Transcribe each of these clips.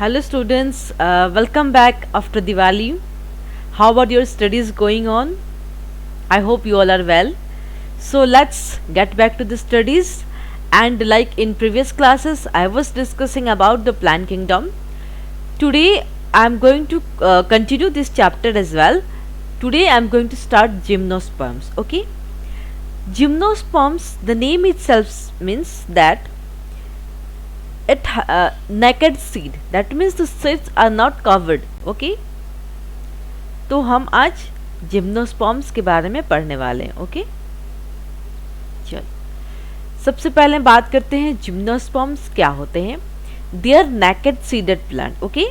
Hello students, welcome back after Diwali. How about your studies going on? I hope you all are well. So let's get back to the studies. And like in previous classes, I was discussing about the plant kingdom. Today I'm going to continue this chapter as well. Today I'm going to start gymnosperms. Okay, gymnosperms, the name itself means that it naked seed, that means the seeds are not covered. Okay, तो हम आज gymnosperms के बारे में पढ़ने वाले हैं. Okay, चलो सबसे पहले बात करते हैं जिम्नोस्पर्म्स क्या होते हैं. They are naked seeded plant. Okay,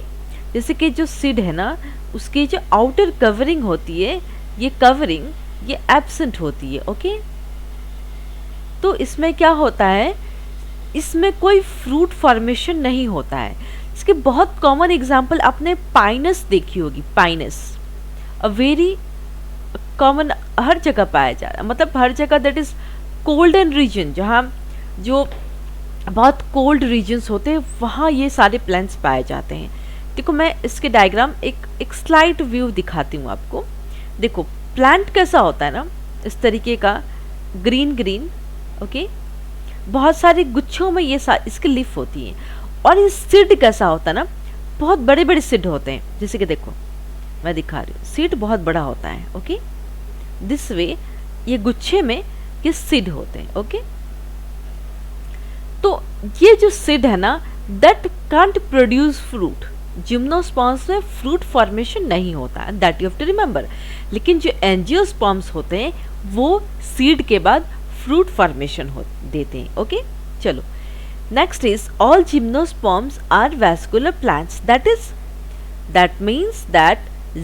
जैसे कि जो सीड है ना, उसकी जो आउटर कवरिंग होती है, ये कवरिंग ये एब्सेंट होती है. ओके, तो इसमें क्या होता है, इसमें कोई फ्रूट फॉर्मेशन नहीं होता है. इसके बहुत कॉमन एग्जांपल आपने पाइनस देखी होगी. पाइनस अ वेरी कॉमन, हर जगह पाया जा रहा है, मतलब हर जगह, that is cold and region, जहाँ जो बहुत कोल्ड रीजन्स होते हैं वहाँ ये सारे प्लांट्स पाए जाते हैं. देखो मैं इसके डायग्राम एक स्लाइड व्यू दिखाती हूँ आपको. देखो प्लांट कैसा होता है ना, इस तरीके का ग्रीन ग्रीन. ओके, बहुत सारे गुच्छों में ये इसकी लीफ होती है. और ये सीड कैसा होता है ना, बहुत बड़े बड़े सीड होते हैं. जैसे कि देखो मैं दिखा रही हूँ, सीड बहुत बड़ा होता है. ओके, दिस वे ये गुच्छे में ये सीड होते हैं. ओके, तो ये जो सीड है ना, that can't produce fruit. Gymnosperms में फ्रूट फॉर्मेशन नहीं होता है, that you have to remember. लेकिन जो एंजियोस्पर्म्स होते हैं वो सीड के बाद फ्रूट फॉर्मेशन देते हैं. ओके, चलो next is all gymnosperms are vascular plants. that means that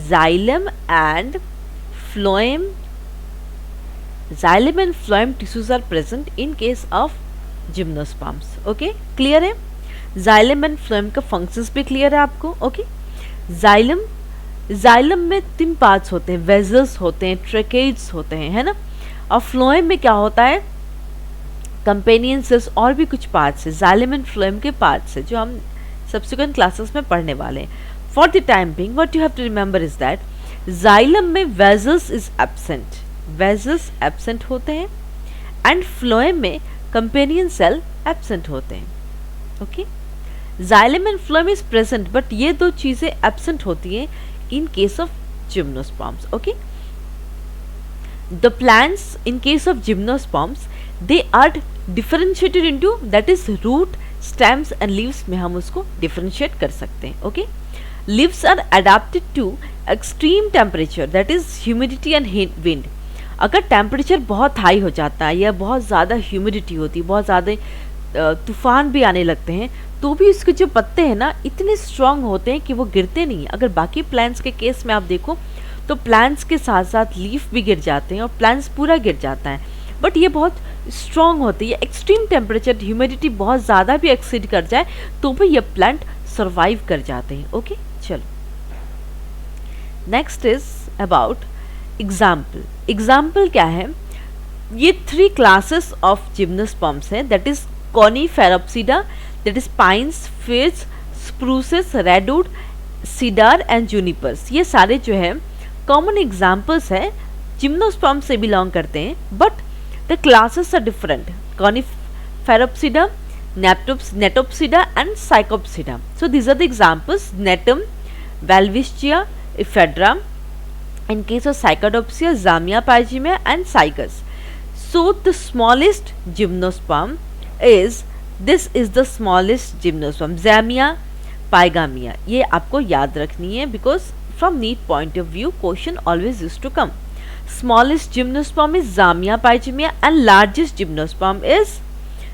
xylem and phloem tissues are present in case of gymnosperms. Okay, clear है. xylem and phloem का फंक्शंस भी क्लियर है आपको. ओके, xylem में 3 parts होते हैं, vessels होते हैं, ट्रेकेड्स होते हैं, है ना. और फ्लोएम में क्या होता है, कंपेनियन सेल्स और भी कुछ पार्ट्स है. xylem and phloem के पार्ट्स है जो हम सब्सिक्वेंट क्लासेस में पढ़ने वाले हैं. For the time being what you have to remember is that xylem में vessels is absent, vessels absent होते हैं, एंड फ्लोएम में कंपेनियन सेल एब्सेंट होते हैं. Okay, xylem and phloem is present, but ये दो चीजें एब्सेंट होती हैं in case of gymnosperms. Okay, the plants in case of gymnosperms, they are differentiated into, that is root, stems and leaves में हम उसको differentiate कर सकते हैं. okay, leaves are adapted to extreme temperature, that is humidity and wind. अगर temperature बहुत high हो जाता है या बहुत ज़्यादा ह्यूमिडिटी होती है, बहुत ज़्यादा तूफान भी आने लगते हैं, तो भी इसके जो पत्ते हैं ना इतने स्ट्रांग होते हैं कि वो गिरते नहीं. अगर बाकी प्लांट्स के केस में आप देखो तो प्लांट्स के साथ साथ लीफ भी गिर जाते हैं और प्लांट्स पूरा गिर जाता है, बट ये बहुत स्ट्रांग होती है. एक्सट्रीम टेम्परेचर, ह्यूमिडिटी बहुत ज़्यादा भी एक्सीड कर जाए तो भी ये प्लांट सर्वाइव कर जाते हैं. ओके, चलो next is about example. Example क्या है, ये 3 क्लासेस ऑफ जिम्नोस्पर्म्स हैं, that is coniferopsida, that is pines, firs, spruces, redwood, cedar and junipers. ये सारे जो है कॉमन एग्जाम्पल्स है, जिम्नोस्पर्म से बिलोंग करते हैं, but the classes are different. Coniferopsida, gnetopsida and cycadopsida. So these are the examples. Gnetum, welwitschia, ephedra. In case of Psychodiopsia, Zamia pygemia and Cycas. So the smallest gymnosperm is, this is the smallest gymnosperm, Zamia pygemia. ये आपको याद रखनी है because from NEET point of view question always used to come. Smallest gymnosperm is Zamia pygemia and largest gymnosperm is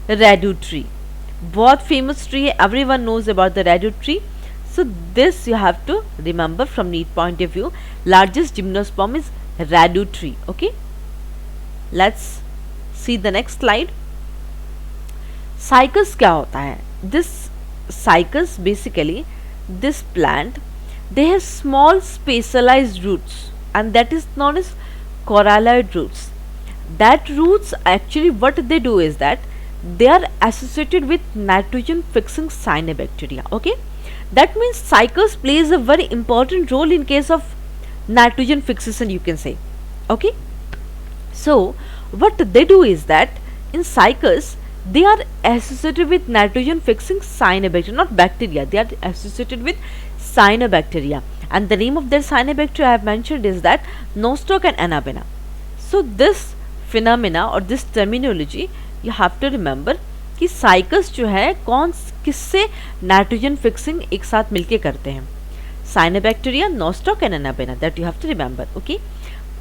redwood tree. बहुत famous tree है, everyone knows about the redwood tree. So this you have to remember from NEET point of view. Largest gymnosperm is redwood tree. Okay, let's see the next slide. Cycas क्या होता है? This cycas basically, this plant, they have small specialized roots and that is known as coralloid roots. That roots actually what they do is that they are associated with nitrogen fixing cyanobacteria. Okay, That means cycles plays a very important role in case of nitrogen fixation, you can say. Okay, so what they do is that in cycles they are associated with nitrogen fixing cyanobacteria, not bacteria, they are associated with cyanobacteria, and the name of their cyanobacteria I have mentioned is that Nostoc and Anabena. So this phenomena or this terminology you have to remember कि cycas जो है कौन किससे nitrogen fixing एक साथ मिलके करते हैं, cyanobacteria, nostoc and anabaena, that you have to remember. Okay,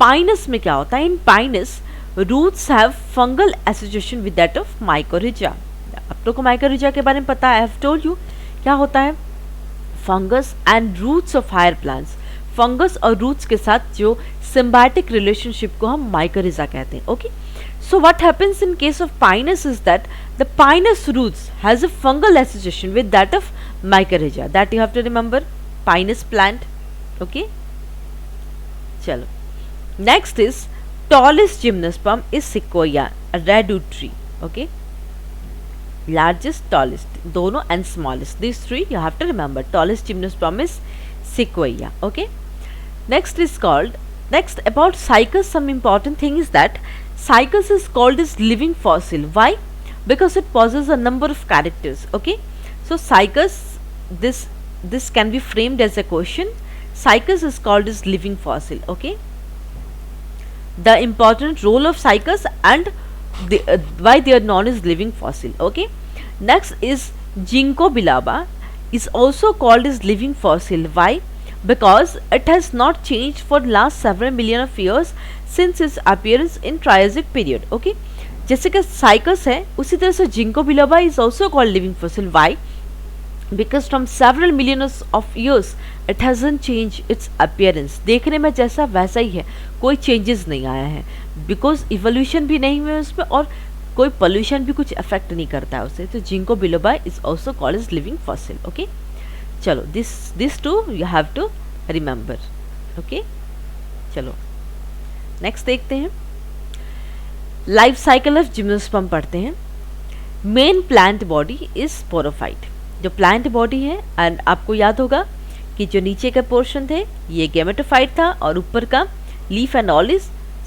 pinus में क्या होता है, in pinus roots have fungal association with that of mycorrhiza. आप लोगों को माइकोरिजा के बारे में पता है, आई हैव टोल्ड यू क्या होता है, fungus and roots of higher plants. Fungus और रूट्स के साथ जो सिम्बायोटिक रिलेशनशिप को हम माइकोरिजा कहते हैं. Okay, so what happens in case of pinus is that the pinus roots has a fungal association with that of mycorrhiza, that you have to remember, pinus plant. Okay, chalo, next is tallest gymnosperm is sequoia, a redwood tree. Okay, largest, tallest, dono and smallest, these three you have to remember. Tallest gymnosperm is sequoia. Okay, next is called, next about cycas, some important thing is that cycas is called as living fossil. Why? Because it possesses a number of characters. Okay, so cycas, this can be framed as a question. Cycas is called as living fossil. Okay, the important role of cycas and why they are known as living fossil. Okay, next is ginkgo biloba is also called as living fossil. Why? Because it has not changed for last several million of years since its appearance in Triassic period. Okay, जैसे कि cycas है उसी तरह से Ginkgo biloba is also called living fossil. Why? Because from several millions of years it hasn't changed its appearance. देखने में जैसा वैसा ही है, कोई changes नहीं आया है, because evolution भी नहीं हुआ उसमें और कोई pollution भी कुछ affect नहीं करता है उसे. तो Ginkgo biloba is also called as living fossil. Okay, चलो this two you have to remember. Okay, चलो नेक्स्ट देखते हैं, लाइफ साइकिल ऑफ जिम्नोस्पर्म पढ़ते हैं. Main plant body is sporophyte. जो प्लांट बॉडी है, एंड आपको याद होगा कि जो नीचे का पोर्शन थे ये गेमेटोफाइट था और ऊपर का leaf and all is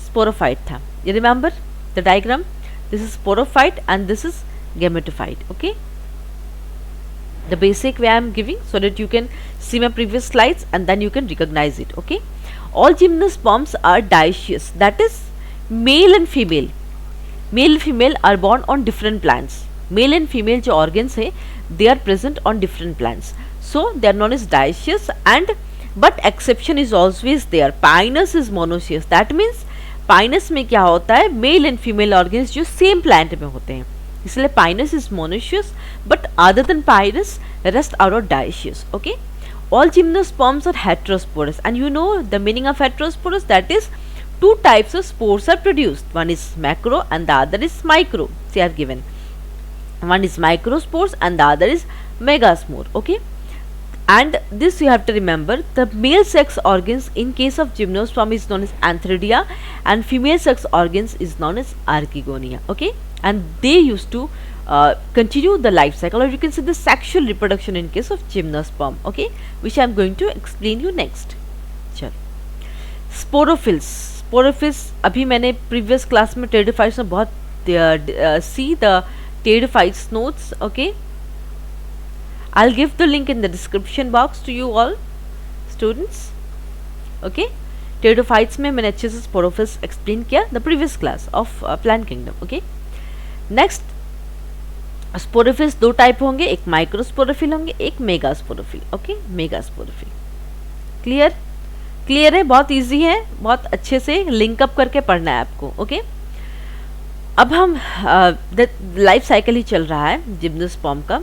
sporophyte था. You remember the diagram, this is sporophyte and this is gametophyte. Okay, the basic way I am giving so that you can see my previous slides and then you can recognize it. Okay, all gymnosperms are dioecious, that is male and female. Male and female are born on different plants. Male and female जो organs है they are present on different plants, so they are known as dioecious. And but exception is always there. Pinus is monoecious, that means pinus में क्या होता है, male and female organs जो same plant में होते हैं, इसलिए pinus is monoecious, but other than pinus rest are all dioecious. Okay, all gymnosperms are heterosporous, and you know the meaning of heterosporous, that is two types of spores are produced, one is macro and the other is micro. They are given, one is microspores and the other is megaspore. Okay, and this you have to remember, the male sex organs in case of gymnosperm is known as antheridia and female sex organs is known as archegonia. Okay, and they used to continue the life cycle, or you can say the sexual reproduction in case of gymnosperm. Okay, which I am going to explain you next. चल, sporophylls. Sporophylls अभी मैंने previous class में pteridophytes में बहुत see the pteridophytes notes. Okay, I'll give the link in the description box to you all students. Okay, pteridophytes में मैंने अच्छे से स्पोरोफिल्स एक्सप्लेन किया the previous class of plant kingdom. Okay, next sporophylls दो type होंगे, एक microsporophyll होंगे, एक megasporophyll. Okay, megasporophyll. Clear? Clear है, बहुत इजी है, बहुत अच्छे से लिंक अप करके पढ़ना है आपको. ओके, अब हम लाइफ साइकिल ही चल रहा है जिम्नोस्पर्म का.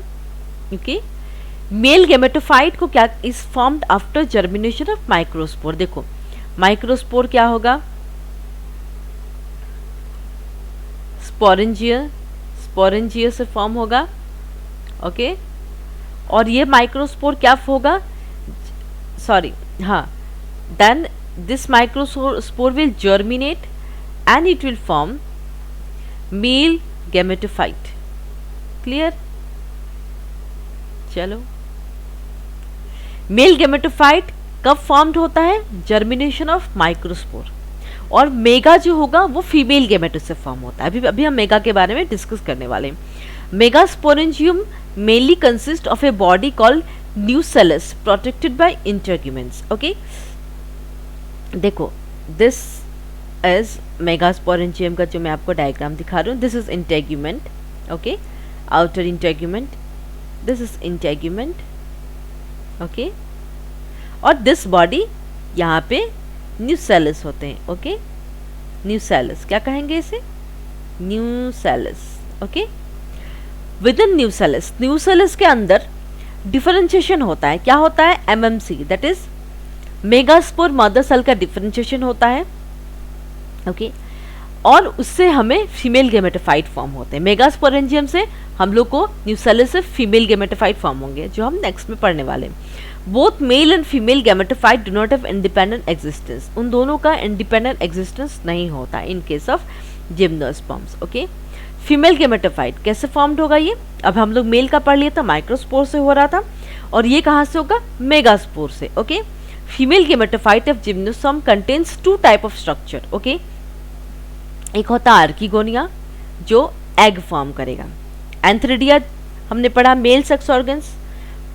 ओके, मेल गेमेटोफाइट को क्या is formed after germination of microspore. देखो माइक्रोस्पोर क्या होगा, स्पोरेंजिया, स्पोरेंजिया से फॉर्म होगा. ओके, और ये माइक्रोस्पोर क्या होगा, सॉरी, हाँ, then this microspore will germinate and it will form male gametophyte. Clear? चलो मेल गैमेटोफाइट कब फॉर्म्ड होता है? Germination of microspore. और मेगा जो होगा वो फीमेल गैमेटो से फॉर्म होता है। अभी हम मेगा के बारे में डिस्कस करने वाले हैं। Megasporangium mainly consist of a body called nucellus protected by integuments. Okay, देखो दिस इज मेगास्पोरेंजियम का जो मैं आपको डायग्राम दिखा रही हूँ। This is integument, okay, outer integument, this is integument, okay, और दिस बॉडी यहाँ पे न्यूसेलस होते हैं। ओके, न्यूसेलस क्या कहेंगे इसे? Nucellus. Okay, within nucellus, nucellus के अंदर डिफरेंशिएशन होता है। क्या होता है? MMC, that is megaspore mother cell का डिफरेंशिएशन होता है। ओके, और उससे हमें फीमेल गैमेटोफाइट फॉर्म होते हैं। मेगास्पोरेंजियम से हम लोग को न्यूसेलस से फीमेल गैमेटोफाइट फॉर्म होंगे, जो हम नेक्स्ट में पढ़ने वाले हैं। Both male and female gametophyte do not have independent existence. उन दोनों का इंडिपेंडेंट एग्जिस्टेंस नहीं होता इन case of gymnosperms. Okay, female gametophyte कैसे फॉर्म्ड होगा ये? अब हम लोग मेल का पढ़ लिया था, माइक्रोस्पोर से हो रहा था, और ये कहाँ से होगा? मेगास्पोर से। Okay, female gametophyte of gymnosperm contains two type of structure. Okay, एक होता है आर्किगोनिया जो एग फॉर्म करेगा। एंथ्रिडिया हमने पढ़ा मेल सेक्स ऑर्गन्स,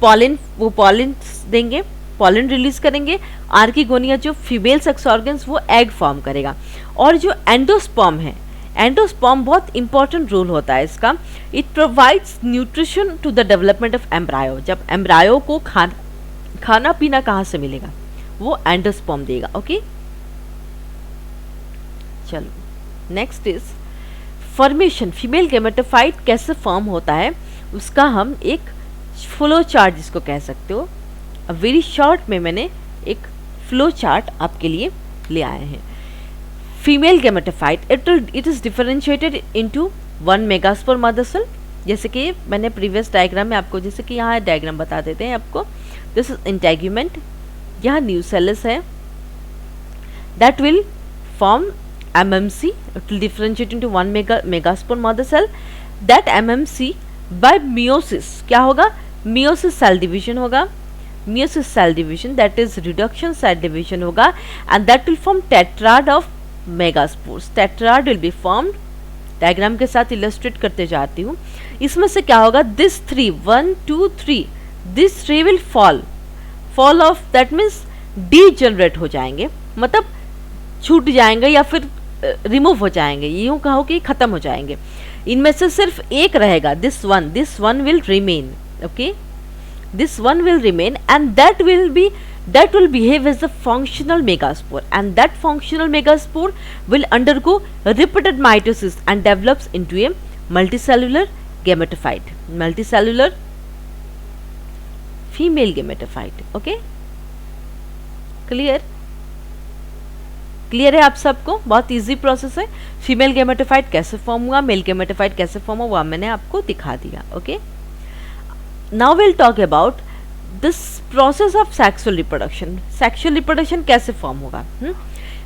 पॉलिन, वो पॉलिन देंगे, पॉलिन रिलीज करेंगे। आर्किगोनिया जो फीमेल सेक्स ऑर्गन्स वो एग फॉर्म करेगा। और जो एंडोस्पर्म है, एंडोस्पर्म बहुत इंपॉर्टेंट रोल होता है इसका। It provides nutrition to the development of embryo. जब एम्ब्रायो को खाना पीना कहाँ से मिलेगा? वो एंडोस्पर्म देगा। ओके, चलो next is formation. Female gametophyte कैसे फॉर्म होता है उसका हम एक फ्लो चार्ट जिसको कह सकते हो, वेरी शॉर्ट में मैंने एक फ्लो चार्ट आपके लिए ले आए हैं। Female gametophyte it is differentiated into 1 megaspore mother cell. जैसे कि मैंने प्रीवियस डायग्राम में आपको, जैसे कि यहाँ डायग्राम बता देते हैं आपको। दिस इज इंटेग्यूमेंट, यहाँ न्यूसेलस है, that will form MMC, it will differentiate into 1 megaspore mother cell. That MMC by meiosis क्या होगा? meiosis cell division होगा, meiosis cell division, that is reduction cell division होगा, and that will form tetrad of megaspores. Tetrad will be formed. Diagram के साथ illustrate करते जाती हूँ। इसमें से क्या होगा? this 3 1 2 3 this 3 will fall off, that means degenerate हो जाएंगे, मतलब छूट जाएंगे या फिर रिमूव हो जाएंगे, यूं कहो कि खत्म हो जाएंगे। इनमें से सिर्फ एक रहेगा, this one will remain. Okay, this one will remain and that will behave as a functional megaspore, and that functional megaspore will undergo repeated mitosis and develops into a multicellular gametophyte, multicellular female gametophyte. Okay, clear है आप सबको? बहुत easy process है। Female gametophyte कैसे form हुआ, male gametophyte कैसे form हुआ, मैंने आपको दिखा दिया। Okay, now will talk about this process of sexual reproduction. Sexual reproduction कैसे फॉर्म होगा?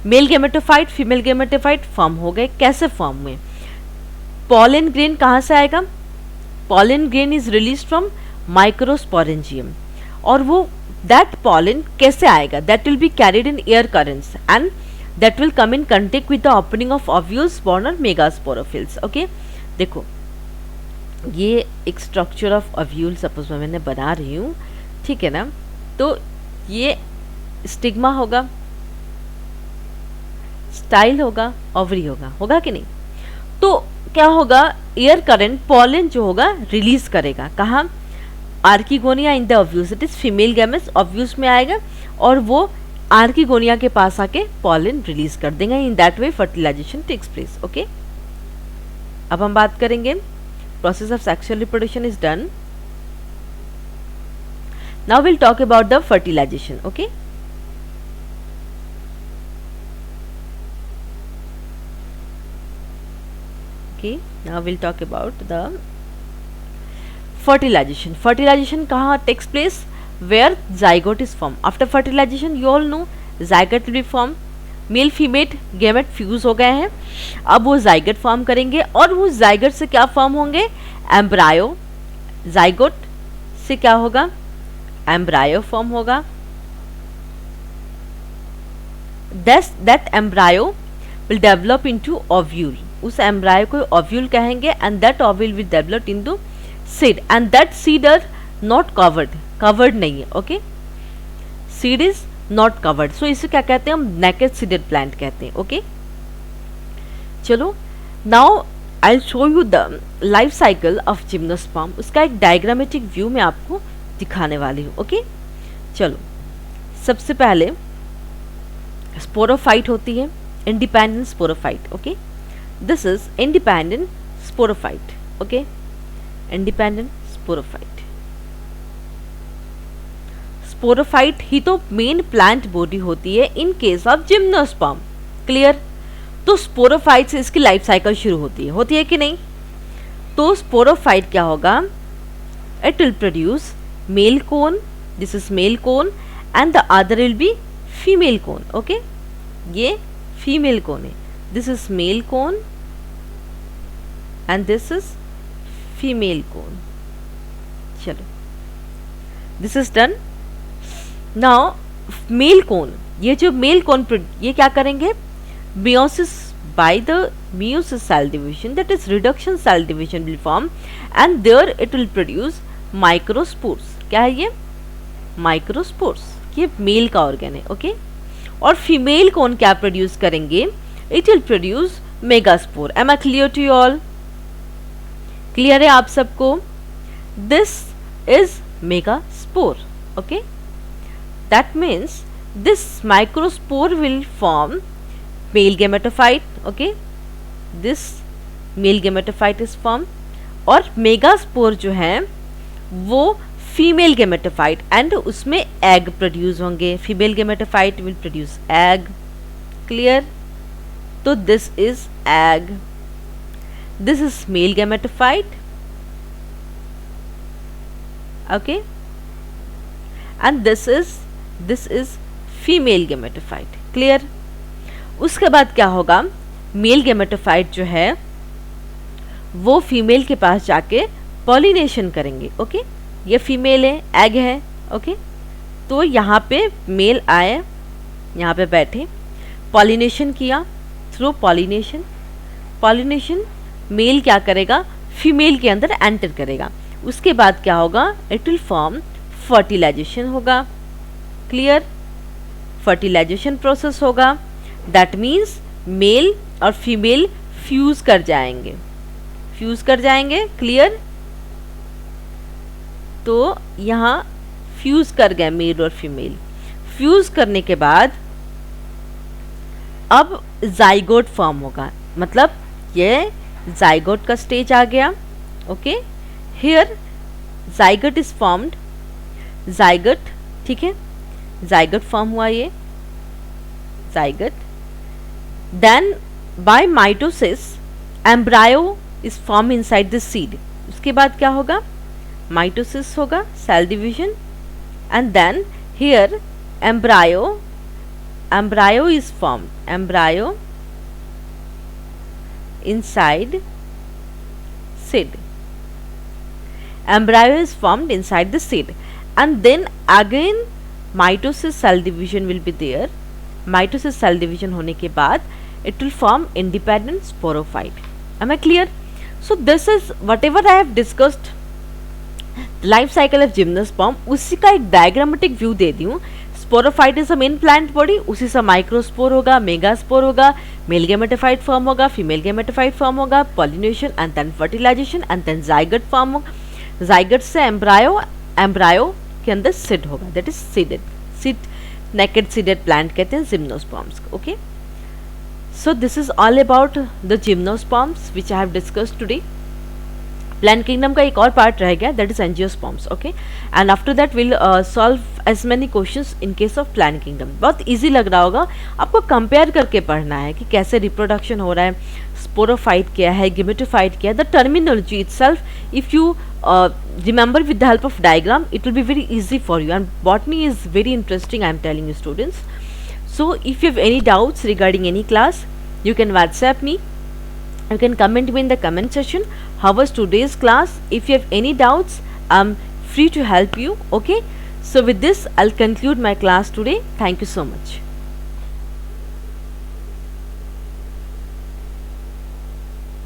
Male gametophyte, female gametophyte form हो गए, कैसे फॉर्म हुए? पॉलन ग्रेन कहाँ से आएगा? Pollen grain is release from microsporangium, और वो दैट पॉलन कैसे आएगा? That will be carried in air currents and that will come in contact with the opening of ovules born on megasporophylls. Okay, देखो ये एक स्ट्रक्चर ऑफ ओव्यूल सपोज मैंने बना रही हूँ, ठीक है ना? तो ये स्टिग्मा होगा, स्टाइल होगा, ओवरी होगा कि नहीं? तो क्या होगा? एयर करंट पॉलन जो होगा रिलीज करेगा, कहाँ? Archegonia in the ovules, it is female gametes ovules में आएगा और वो आर्किगोनिया के पास आके पॉलन रिलीज कर देंगे। In that way fertilization takes place. Okay, अब हम बात करेंगे process of sexual reproduction is done. Now will talk about the fertilization. Okay, now will talk about the fertilization. Fertilization कहाँ takes place? where zygote is formed. After fertilization you all know zygote will be formed. Male female gamete fuse हो गए हैं, अब वो zygote form करेंगे और वो zygote से क्या फॉर्म होंगे? एम्ब्रायो। जाइगोट से क्या होगा? एम्ब्रायो फॉर्म होगा, that embryo will develop into ovule, उस एम्ब्रायो को ओव्यूल कहेंगे, and that ovule will develop into seed, and that seed are not covered नहीं है, okay, seed is not covered, so इसे क्या कहते हैं हम, नेकेड सीडेड प्लांट कहते हैं, ओके। चलो now I show you the life cycle of gymnosperm, उसका एक डायग्रामेटिक व्यू मैं आपको दिखाने वाली हूँ, ओके। चलो सबसे पहले स्पोरोफाइट होती है, independent sporophyte, okay, this is independent sporophyte, okay, independent sporophyte. Sporophyte ही तो मेन प्लांट बॉडी होती है in case of gymnosperm, clear. तो स्पोरोफाइट से इसकी लाइफ साइकिल शुरू होती है कि नहीं। तो स्पोरोफाइट क्या होगा, it will produce male cone, this is male cone, and the other will be female cone, okay, ये फीमेल कोन है, this is male cone and this is female cone. चलो this is done. Now male cone, ये जो mail cone ये क्या करेंगे, meiosis by the meiosis cell division, that is reduction cell division will form, and there it will produce microspores। क्या है ये, microspores, ये मेल का ऑर्गन है, ओके। और फीमेल कौन क्या प्रोड्यूस करेंगे, it will produce megaspore. Am I clear to you all, clear है आप सबको, this is megaspore, okay, that means this microspore will form male gametophyte, okay, this male gametophyte is form, और megaspore जो है वो female gametophyte, and उसमें egg produce होंगे, female gametophyte will produce egg, clear. तो this is egg, this is male gametophyte, okay, and this is female gametophyte, clear. उसके बाद क्या होगा, मेल गेमेटोफाइट जो है वो फीमेल के पास जाके पॉलिनेशन करेंगे, ओके, ये फीमेल है, एग है, ओके, तो यहाँ पे मेल आए, यहाँ पे बैठे, पॉलिनेशन किया, थ्रू पॉलिनेशन मेल क्या करेगा, फीमेल के अंदर एंटर करेगा, उसके बाद क्या होगा, इट विल फॉर्म फर्टिलाइजेशन होगा, क्लियर, फर्टिलाइजेशन प्रोसेस होगा, दैट मीन्स मेल और फीमेल फ्यूज कर जाएंगे, क्लियर। तो यहाँ फ्यूज कर गए मेल और फीमेल, फ्यूज करने के बाद अब जाइगोट फॉर्म होगा, मतलब ये जाइगोट का स्टेज आ गया, okay, here zygote is formed, zygote, ठीक है, जाइगोट फॉर्म हुआ, ये zygote, then by mitosis embryo is formed inside the seed, उसके बाद क्या होगा, mitosis होगा, cell division, and then here embryo is formed, embryo inside seed, embryo is formed inside the seed, and then again mitosis cell division will be there, mitosis cell division होने के बाद it will form independent sporophyte. Am I clear? So this is whatever I have discussed life cycle of gymnosperm, उसी का एक diagrammatic view दे दी हूँ। Sporophyte is a main plant body, उसी से माइक्रोस्पोर होगा, मेगास्पोर होगा, मेल गेमेटोफाइट फॉर्म होगा, फीमेल गेमेटोफाइट फॉर्म होगा, pollination and then fertilization and then zygote form होगा, जाइगोट से एम्ब्रायो, एम्ब्रायो के अंदर सीड होगा, that is seeded, seed, naked seeded plant कहते हैं जिम्नोस्पर्म्स को, okay. So this is all about the gymnosperms which I have discussed today. Plant kingdom का एक और पार्ट रह गया, that is angiosperms, okay, and after that will solve as many questions in case of plant kingdom. बहुत easy लग रहा होगा आपको, कंपेयर करके पढ़ना है कि कैसे रिप्रोडक्शन हो रहा है, स्पोरोफाइट क्या है, गेमेटोफाइट क्या है, the terminology itself if you remember with the help of diagram, it will be very easy for you, and botany is very interesting, I am telling you students. So if you have any doubts regarding any class, you can WhatsApp me, you can comment me in the comment section how was today's class. If you have any doubts, I'm free to help you, okay. So with this, I'll conclude my class today. Thank you so much.